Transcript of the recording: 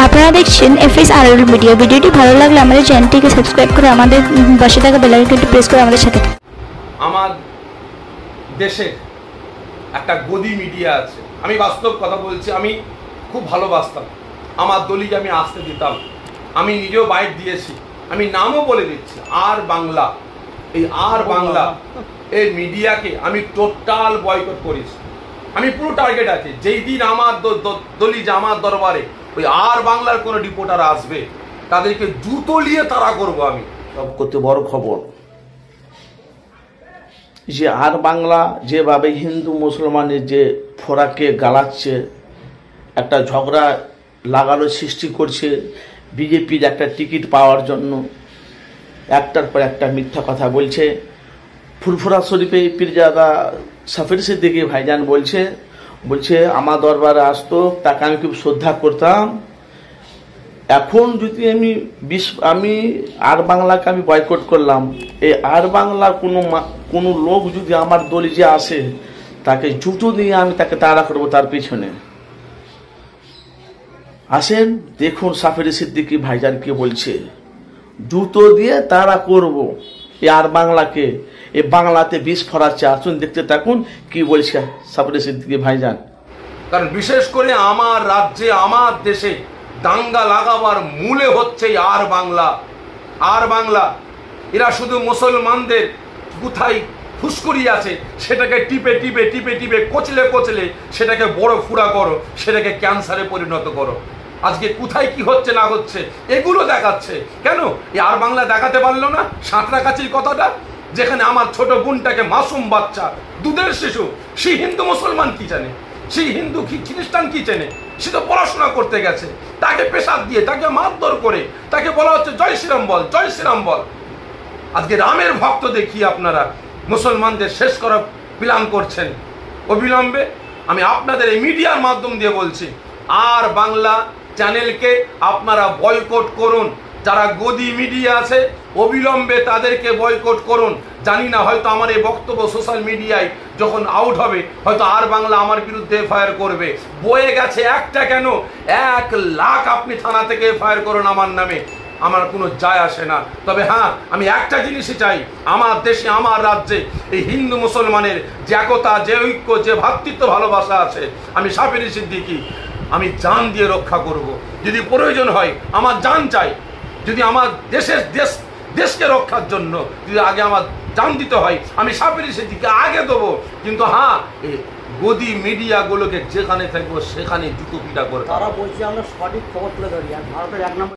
আপনারা দেখছেন FSRL media. ভিডিওটি ভালো লাগলে আমাদের চ্যানেলটিকে সাবস্ক্রাইব করে আমাদের পাশে থাকা বেল আইকনটি প্রেস করে আমাদের সাথে। আমার দেশে একটা গদি মিডিয়া আছে, আমি বাস্তব কথা বলছি। আমি খুব ভালোবাসতাম আমার দলিকে, আমি আসতে দিতাম, আমি নিজেও বাইট দিয়েছি, আমি নামও বলে দিচ্ছি আর বাংলা। এই আর বাংলা এই মিডিয়াকে আমি টোটাল বয়কট করেছি। আমি পুরো টার্গেট আছে, যেই দিন আমার দলি যে আমার দরবারে ওই আর বাংলার কোনো রিপোর্টার আসবে তাদেরকে জুতো নিয়ে তাড়া করবো। আমি সব করতে বড় খবর যে আর বাংলা যেভাবে হিন্দু মুসলমানের যে ফোরাকে গালাচ্ছে, একটা ঝগড়া লাগানোর সৃষ্টি করছে বিজেপির একটা টিকিট পাওয়ার জন্য, একটার পর একটা মিথ্যা কথা বলছে। ফুরফুরা শরীফে পীরজাদা সাফির সিদ্দিকী ভাইজান বলছে আমার দরবারে আসতো, তাকে আমি খুব শ্রদ্ধা করতাম। এখন যদি আমি আর বাংলাকে আমি বয়কট করলাম, এই আর বাংলার কোনো লোক যদি আমার দলে যে আসে তাকে জুতো দিয়ে আমি তাকে তাড়া করবো তার পিছনে। আসেন দেখুন সাফির সিদ্দিকী ভাইজান কি বলছে, জুতো দিয়ে তাড়া করব এই আর বাংলাকে, এই বাংলাতে বিষ ফরাচ্ছে। আসুন দেখতে থাকুন কি বলছে সাফির সিদ্দিকী ভাইজান। কারণ বিশেষ করে আমার রাজ্যে আমার দেশে দাঙ্গা লাগাবার মূলে হচ্ছে আর বাংলা। আর বাংলা এরা শুধু মুসলমানদের কোথায় ফুসকুড়ি আছে সেটাকে টিপে টিপে টিপে টিপে কচলে সেটাকে বড় ফুরা করো, সেটাকে ক্যান্সারে পরিণত করো। আজকে কোথায় কি হচ্ছে না হচ্ছে এগুলো দেখাচ্ছে। কেন এই আর বাংলা দেখাতে পারলো না সাঁতরাগাছির কথাটা, যেখানে আমার ছোট বোনটাকে মাসুম বাচ্চা দুধের শিশু, সেই হিন্দু মুসলমান কি জানে, সেই হিন্দু কি খ্রিস্টান কি চেনে? সে তো পড়াশোনা করতে গেছে, তাকে পেশাদ দিয়ে তাকে মারধর করে তাকে বলা হচ্ছে জয় শ্রীরাম বল, জয় শ্রীরাম বল। আজকে রামের ভক্ত দেখিয়ে আপনারা মুসলমানদের শেষ করার প্ল্যান করছেন। অবিলম্বে আমি আপনাদের এই মিডিয়ার মাধ্যম দিয়ে বলছি, আর বাংলা চ্যানেলকে আপনারা বয়কট করুন। যারা গদি মিডিয়া আছে অবিলম্বে তাদেরকে বয়কট করুন। জানি না, হয়তো আমার এই বক্তব্য সোশ্যাল মিডিয়ায় যখন আউট হবে হয়তো আর বাংলা আমার বিরুদ্ধে এফআইআর করবে। বয়ে গেছে একটা কেন 1 লাখ আপনি থানা থেকে এফআইআর করুন আমার নামে, আমার কোনো যায় আসে না। তবে হ্যাঁ, আমি একটা জিনিসই চাই, আমার দেশে আমার রাজ্যে এই হিন্দু মুসলমানের যে একতা, যে ঐক্য, যে ভ্রাতৃত্ব ভালোবাসা আছে, আমি সাফির সিদ্দিকী আমি জান দিয়ে রক্ষা করব। যদি প্রয়োজন হয় আমার জান চাই, যদি আমার দেশকে রক্ষার জন্য যদি আগে আমার জান দিতে হয় আমি সাফির সিদ্দিকী আগে দেবো। কিন্তু হ্যাঁ, এই গদি মিডিয়াগুলোকে যেখানে থাকবো সেখানে জুতো পিটা করবো। তারা বলছে আমরা সঠিক খবর তুলে ধরি, আর ভারতের 1 নম্বর